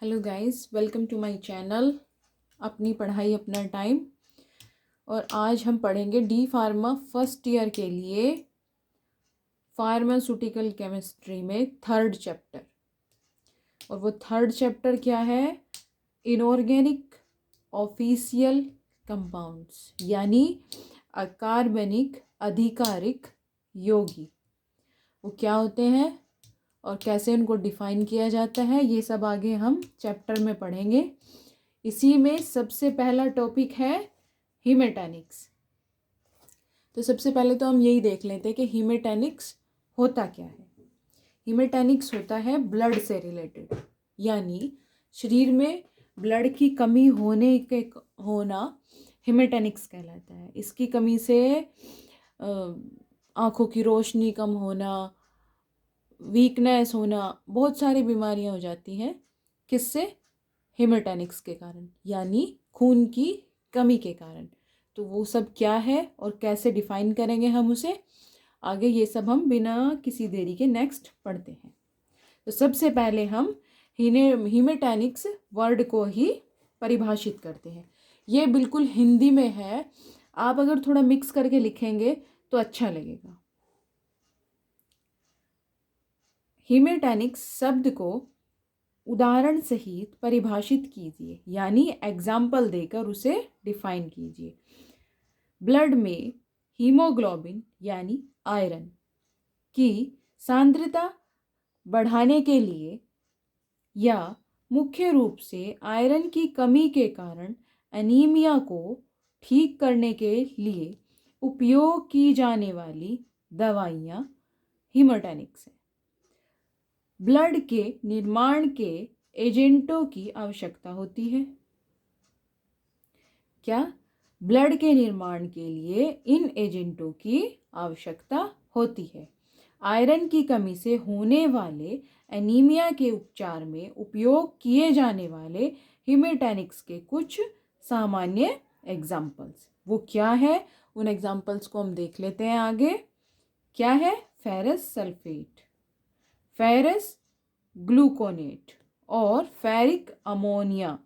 Hello guys, welcome to my channel. अपनी पढ़ाई अपना टाइम। और आज हम पढ़ेंगे डी फार्मा फर्स्ट ईयर के लिए फार्मास्यूटिकल केमिस्ट्री में थर्ड चैप्टर। और वो थर्ड चैप्टर क्या है? इनऑर्गेनिक ऑफिशियल कंपाउंड्स, यानी अकार्बनिक अधिकारिक यौगिक। वो क्या होते हैं और कैसे उनको डिफाइन किया जाता है, ये सब आगे हम चैप्टर में पढ़ेंगे। इसी में सबसे पहला टॉपिक है हीमेटैनिक्स। तो सबसे पहले तो हम यही देख लेते हैं कि हीमेटैनिक्स होता क्या है। हीमेटैनिक्स होता है ब्लड से रिलेटेड, यानी शरीर में ब्लड की कमी होना हीमेटैनिक्स कहलाता है। इसकी कमी से आँखों की रोशनी कम होना, वीकनेस होना, बहुत सारी बीमारियां हो जाती हैं। किससे? हीमेटैनिक्स के कारण, यानी खून की कमी के कारण। तो वो सब क्या है और कैसे डिफाइन करेंगे हम उसे आगे, ये सब हम बिना किसी देरी के नेक्स्ट पढ़ते हैं। तो सबसे पहले हम हीमेटैनिक्स वर्ड को ही परिभाषित करते हैं। ये बिल्कुल हिंदी में है, आप अगर थोड़ा मिक्स करके लिखेंगे तो अच्छा लगेगा। हीमेटैनिक्स शब्द को उदाहरण सहित परिभाषित कीजिए, यानी एग्जाम्पल देकर उसे डिफाइन कीजिए। ब्लड में हीमोग्लोबिन यानी आयरन की सांद्रता बढ़ाने के लिए या मुख्य रूप से आयरन की कमी के कारण एनीमिया को ठीक करने के लिए उपयोग की जाने वाली दवाइयाँ हीमेटैनिक्स है। ब्लड के निर्माण के एजेंटों की आवश्यकता होती है। क्या? ब्लड के निर्माण के लिए इन एजेंटों की आवश्यकता होती है। आयरन की कमी से होने वाले एनीमिया के उपचार में उपयोग किए जाने वाले हीमेटैनिक्स के कुछ सामान्य एग्जाम्पल्स वो क्या है, उन एग्जाम्पल्स को हम देख लेते हैं आगे। क्या है? फेरस सल्फेट, फेरस ग्लूकोनेट और फेरिक अमोनियम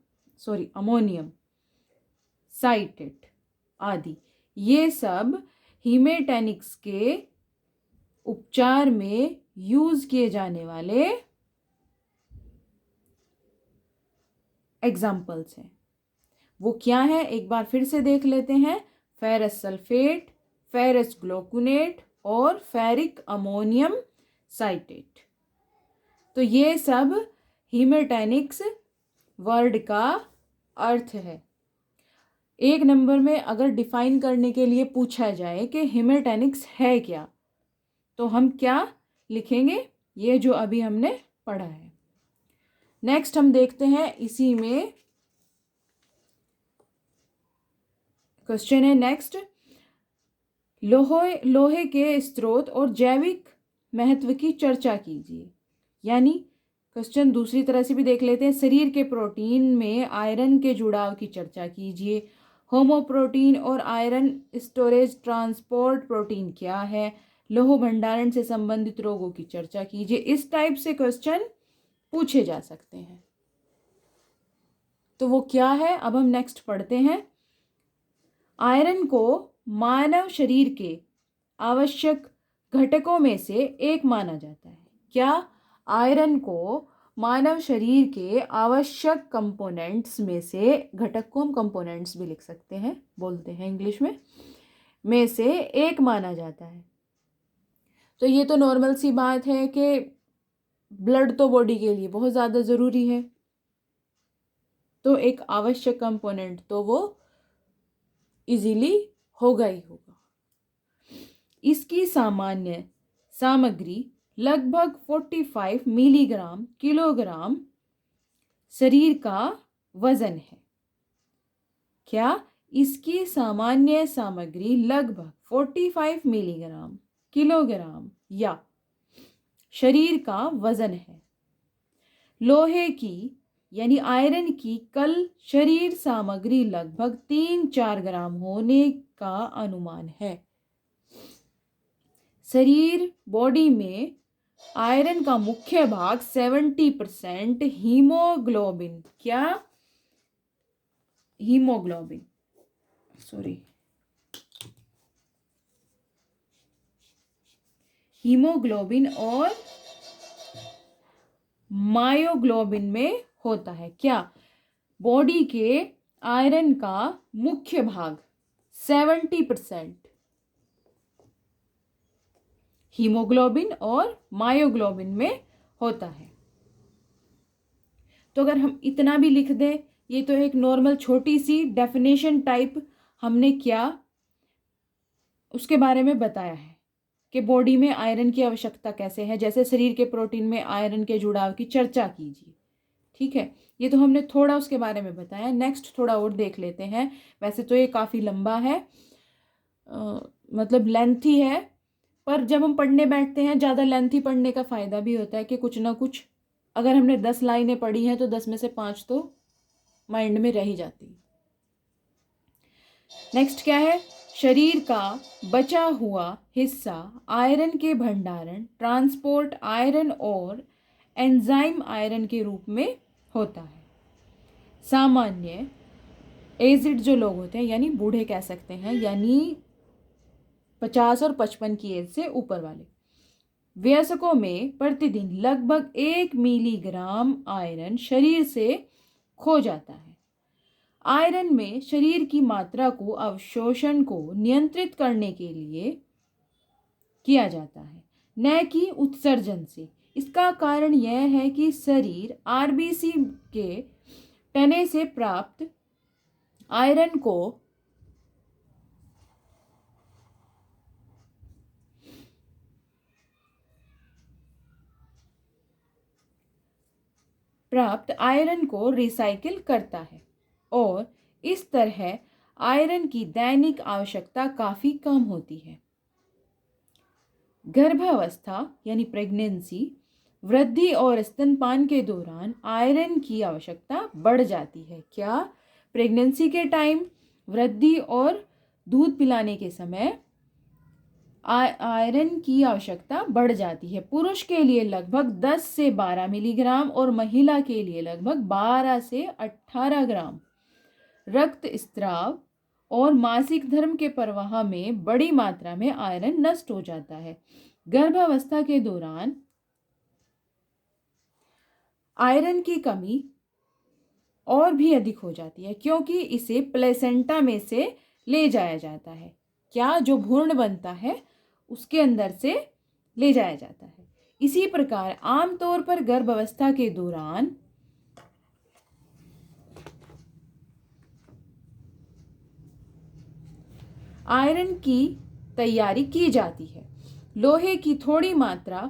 साइटेट आदि। ये सब हीमेटैनिक्स के उपचार में यूज किए जाने वाले एग्जाम्पल्स हैं। वो क्या है, एक बार फिर से देख लेते हैं। फेरस सल्फेट, फेरस ग्लूकोनेट और फेरिक अमोनियम साइटेट। तो ये सब हीमेटैनिक्स वर्ड का अर्थ है। एक नंबर में अगर डिफाइन करने के लिए पूछा जाए कि हीमेटैनिक्स है क्या, तो हम क्या लिखेंगे? ये जो अभी हमने पढ़ा है। नेक्स्ट हम देखते हैं, इसी में क्वेश्चन है नेक्स्ट, लोहे के स्रोत और जैविक महत्व की चर्चा कीजिए। यानी क्वेश्चन दूसरी तरह से भी देख लेते हैं, शरीर के प्रोटीन में आयरन के जुड़ाव की चर्चा कीजिए। होमोप्रोटीन और आयरन स्टोरेज ट्रांसपोर्ट प्रोटीन क्या है? लौह भंडारण से संबंधित रोगों की चर्चा कीजिए। इस टाइप से क्वेश्चन पूछे जा सकते हैं। तो वो क्या है, अब हम नेक्स्ट पढ़ते हैं। आयरन को मानव शरीर के आवश्यक घटकों में से एक माना जाता है। क्या? आयरन को मानव शरीर के आवश्यक कंपोनेंट्स में से, घटक को हम कंपोनेंट्स भी लिख सकते हैं, बोलते हैं इंग्लिश में से एक माना जाता है। तो ये तो नॉर्मल सी बात है कि ब्लड तो बॉडी के लिए बहुत ज़्यादा ज़रूरी है, तो एक आवश्यक कंपोनेंट तो वो इजीली होगा ही होगा। इसकी सामान्य सामग्री लगभग 45 मिलीग्राम किलोग्राम शरीर का वजन है। क्या? इसकी सामान्य सामग्री लगभग 45 मिलीग्राम किलोग्राम या शरीर का वजन है। लोहे की यानी आयरन की कल शरीर सामग्री लगभग 3-4 ग्राम होने का अनुमान है। शरीर बॉडी में आयरन का मुख्य भाग 70% हीमोग्लोबिन, क्या? हीमोग्लोबिन, सॉरी, हीमोग्लोबिन और मायोग्लोबिन में होता है। क्या? बॉडी के आयरन का मुख्य भाग 70% हीमोग्लोबिन और मायोग्लोबिन में होता है। तो अगर हम इतना भी लिख दें, ये तो एक नॉर्मल छोटी सी डेफिनेशन टाइप हमने क्या उसके बारे में बताया है कि बॉडी में आयरन की आवश्यकता कैसे है, जैसे शरीर के प्रोटीन में आयरन के जुड़ाव की चर्चा कीजिए। ठीक है, ये तो हमने थोड़ा उसके बारे में बताया। नेक्स्ट थोड़ा और देख लेते हैं। वैसे तो ये काफ़ी लंबा है, मतलब लेंथी है, पर जब हम पढ़ने बैठते हैं ज़्यादा लेंथी पढ़ने का फ़ायदा भी होता है कि कुछ ना कुछ, अगर हमने 10 लाइनें पढ़ी हैं तो 10 में से 5 तो माइंड में रह ही जाती है। नेक्स्ट क्या है? शरीर का बचा हुआ हिस्सा आयरन के भंडारण, ट्रांसपोर्ट आयरन और एंजाइम आयरन के रूप में होता है। सामान्य एजिड जो लोग होते हैं, यानी बूढ़े कह सकते हैं, यानी 50 और 55 की एज से ऊपर वाले वयस्कों में प्रतिदिन लगभग 1 मिलीग्राम आयरन शरीर से खो जाता है। आयरन में शरीर की मात्रा को अवशोषण को नियंत्रित करने के लिए किया जाता है, न कि उत्सर्जन से। इसका कारण यह है कि शरीर आरबीसी के तने से प्राप्त आयरन को रिसाइकिल करता है और इस तरह आयरन की दैनिक आवश्यकता काफ़ी कम होती है। गर्भावस्था यानी प्रेगनेंसी, वृद्धि और स्तनपान के दौरान आयरन की आवश्यकता बढ़ जाती है। क्या? प्रेगनेंसी के टाइम, वृद्धि और दूध पिलाने के समय आयरन की आवश्यकता बढ़ जाती है। पुरुष के लिए लगभग 10 से 12 मिलीग्राम और महिला के लिए लगभग 12 से 18 ग्राम। रक्त स्राव और मासिक धर्म के प्रवाह में बड़ी मात्रा में आयरन नष्ट हो जाता है। गर्भावस्था के दौरान आयरन की कमी और भी अधिक हो जाती है क्योंकि इसे प्लेसेंटा में से ले जाया जाता है। क्या? जो भ्रूण बनता है उसके अंदर से ले जाया जाता है। इसी प्रकार आमतौर पर गर्भावस्था के दौरान आयरन की तैयारी की जाती है। लोहे की थोड़ी मात्रा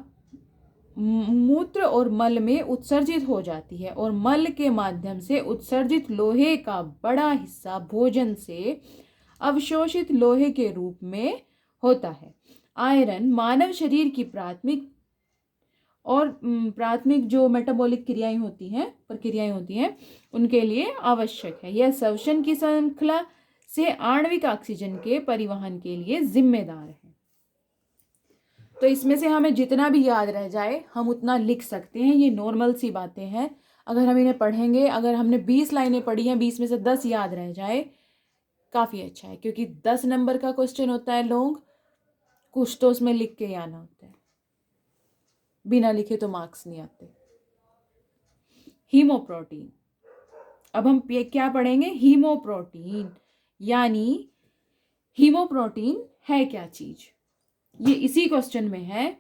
मूत्र और मल में उत्सर्जित हो जाती है और मल के माध्यम से उत्सर्जित लोहे का बड़ा हिस्सा भोजन से अवशोषित लोहे के रूप में होता है। आयरन मानव शरीर की प्राथमिक जो मेटाबॉलिक प्रक्रियाएं होती हैं उनके लिए आवश्यक है। यह श्वसन की श्रृंखला से आणविक ऑक्सीजन के परिवहन के लिए जिम्मेदार है। तो इसमें से हमें जितना भी याद रह जाए हम उतना लिख सकते हैं। ये नॉर्मल सी बातें हैं, अगर हम इन्हें पढ़ेंगे, अगर हमने 20 लाइनें पढ़ी हैं, 20 में से 10 याद रह जाए, काफ़ी अच्छा है, क्योंकि 10 नंबर का क्वेश्चन होता है लॉन्ग, कुछ तो उसमें लिख के आना होता है, बिना लिखे तो मार्क्स नहीं आते। हीमोप्रोटीन, अब हम क्या पढ़ेंगे? हीमोप्रोटीन, यानी हीमोप्रोटीन है क्या चीज? ये इसी क्वेश्चन में है।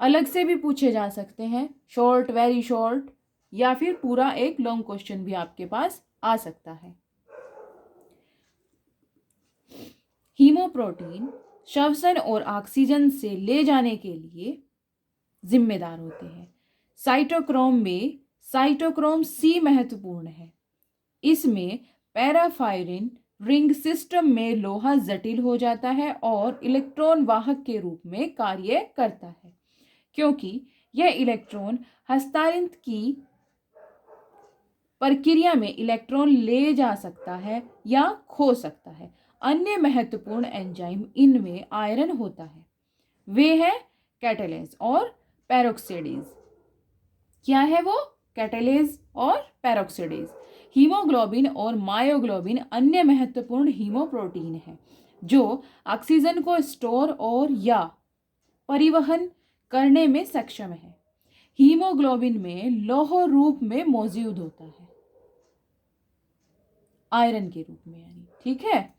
अलग से भी पूछे जा सकते हैं, शॉर्ट, वेरी शॉर्ट, या फिर पूरा एक लॉन्ग क्वेश्चन भी आपके पास आ सकता है। हीमोप्रोटीन श्वसन और ऑक्सीजन से ले जाने के लिए जिम्मेदार होते हैं। साइटोक्रोम में साइटोक्रोम सी महत्वपूर्ण है। इसमें पैराफायरिन रिंग सिस्टम में लोहा जटिल हो जाता है और इलेक्ट्रॉन वाहक के रूप में कार्य करता है, क्योंकि यह इलेक्ट्रॉन हस्तांतरण की प्रक्रिया में इलेक्ट्रॉन ले जा सकता है या खो सकता है। अन्य महत्वपूर्ण एंजाइम इनमें आयरन होता है, वे हैं कैटालेज और पेरोक्सिडेज। क्या है वो? कैटालेज और पेरोक्सिडेज। हीमोग्लोबिन और मायोग्लोबिन अन्य महत्वपूर्ण हीमोप्रोटीन है जो ऑक्सीजन को स्टोर और या परिवहन करने में सक्षम है। हीमोग्लोबिन में लौह रूप में मौजूद होता है, आयरन के रूप में यानी, ठीक है।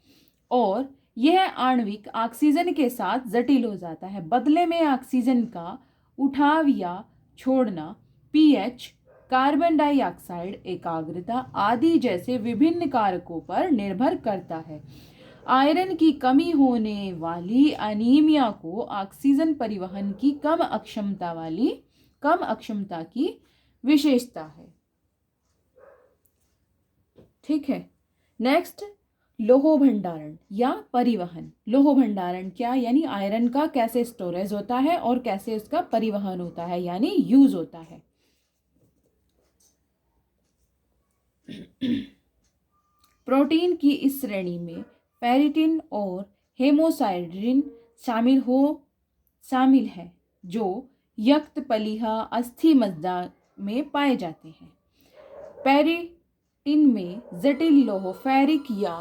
और यह आणविक ऑक्सीजन के साथ जटिल हो जाता है। बदले में ऑक्सीजन का उठाव या छोड़ना पीएच, कार्बन डाइऑक्साइड एकाग्रता आदि जैसे विभिन्न कारकों पर निर्भर करता है। आयरन की कमी होने वाली अनीमिया को ऑक्सीजन परिवहन की कम अक्षमता की विशेषता है, ठीक है। नेक्स्ट, लोह भंडारण या परिवहन। लोह भंडारण क्या, यानी आयरन का कैसे स्टोरेज होता है और कैसे उसका परिवहन होता है यानी यूज होता है। प्रोटीन की इस श्रेणी में पेरिटिन और हेमोसाइड्रिन शामिल है जो यकृत, पलीहा, अस्थि मज्जा में पाए जाते हैं। पेरिटिन में जटिल लौह फेरिक या